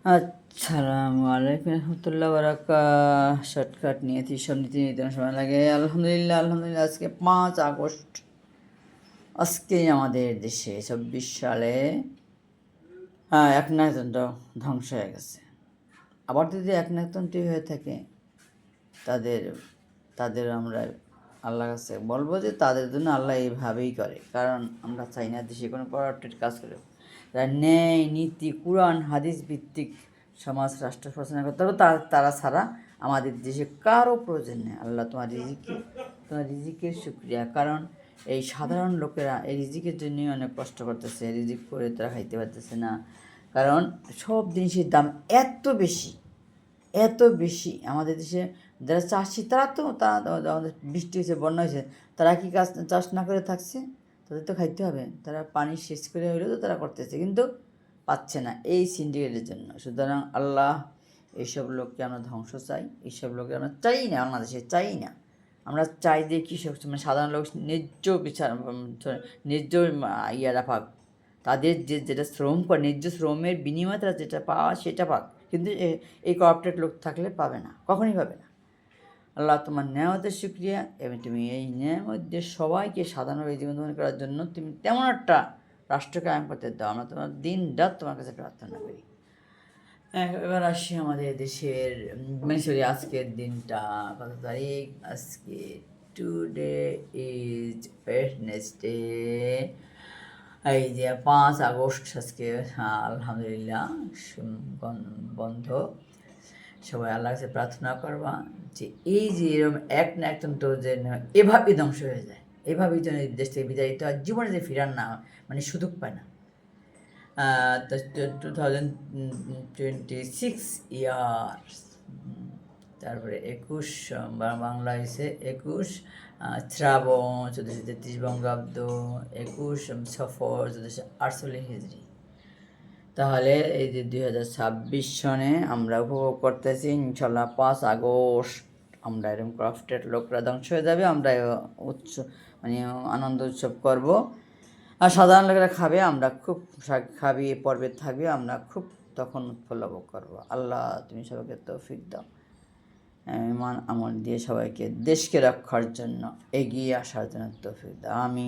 আসসালামু আলাইকুম রহমতুল্লাহ বারাকা। শর্টকাট নিয়েছি, সব নীতি নির্ধারণ সময় লাগে। আলহামদুলিল্লাহ আজকে 5 আগস্ট। আজকেই আমাদের দেশে 24 সালে একনায়কতন্ত্র ধ্বংস হয়ে গেছে। আবার যদি একনায়কতন্ত্রী হয়ে থাকে তাদের তাদের আমরা আল্লাহর কাছে বলবো যে তাদের জন্য আল্লাহ এইভাবেই করে, কারণ আমরা চাই না দেশে কোনো করাপ্টেড কাজ করে। তারা ন্যায় নীতি কোরআন হাদিস ভিত্তিক সমাজ রাষ্ট্র পরিচালনা করতে হবে। তারা ছাড়া আমাদের দেশে কারো প্রয়োজন নেই। আল্লাহ তোমার রিজিকের শুকরিয়া, কারণ এই সাধারণ লোকেরা এই রিজিকের জন্যই অনেক কষ্ট করতেছে। রিজিক করে তারা খাইতে পারতেছে না, কারণ সব জিনিসের দাম এত বেশি। আমাদের দেশে যারা চাষি তারা আমাদের বৃষ্টি হয়েছে, বন্যা হয়েছে, তারা কি চাষ না করে থাকছে? তাদের তো খাইতে হবে। তারা পানি শেষ করে হইলেও তো তারা করতেছে, কিন্তু পাচ্ছে না এই সিন্ডিকেটের জন্য। সুতরাং আল্লাহ এইসব লোককে আমরা ধ্বংস চাই, এইসব লোককে আমরা চাই না, বাংলাদেশে চাই না। আমরা চাই যে কৃষক মানে সাধারণ লোক ন্যায্য ইয়ারা পাক, তাদের যেটা শ্রম করে ন্যায্য শ্রমের বিনিময়ে তারা যেটা পাওয়া সেটা পাক। কিন্তু এই করাপ্টেড লোক থাকলে পাবে না, কখনই পাবে না। আল্লাহ তোমার নিয়ামতের শুকরিয়া, এবং তুমি এই নিয়ামত দিয়ে সবাইকে সাধারণভাবে জীবনযাপন করার জন্য তুমি তেমন একটা রাষ্ট্র কায়েম করতে দাও। আমরা তোমার দিন রাত তোমার কাছে প্রার্থনা করি। এবার আসি আমাদের দেশের সরি আজকের দিনটা কত তারিখ। আজকে টুডে ইজ ওয়েডনেসডে। এই যে 5 আগস্ট আজকে। আলহামদুলিল্লাহ বন্ধ। সবাই আল্লাহর কাছে প্রার্থনা করবা যে এই যে এরকম এক না একতন্ত্র যে এভাবেই ধ্বংস হয়ে যায়, এভাবেই যেন দেশ থেকে বিদায়িত হয়, জীবনে যে ফিরার না মানে সুযোগ পায় না। 2026 ইয়ার্স, তারপরে 21 বাংলা হয়েছে 21 শ্রাবণ 1433 বঙ্গাব্দ, 21 সফর 1448 হিজরি। তাহলে এই যে 2026 সনে আমরা উপভোগ করতেছি ইনশাল্লাহ 5 আগস্ট আমরা এরকম ক্রাফটেড লোকরা ধ্বংস হয়ে যাবে। আমরা মানে আনন্দ উৎসব করব, আর সাধারণ লোকেরা খাবে, আমরা খুব খাবি পর্বে থাকবে, আমরা খুব তখন উৎফুল্ল ভোগ করবো। আল্লাহ তুমি সবাইকে তৌফিক দাও, ইমান আমল দিয়ে সবাইকে দেশকে রক্ষার জন্য এগিয়ে আসার জন্য তৌফিক দাও। আমি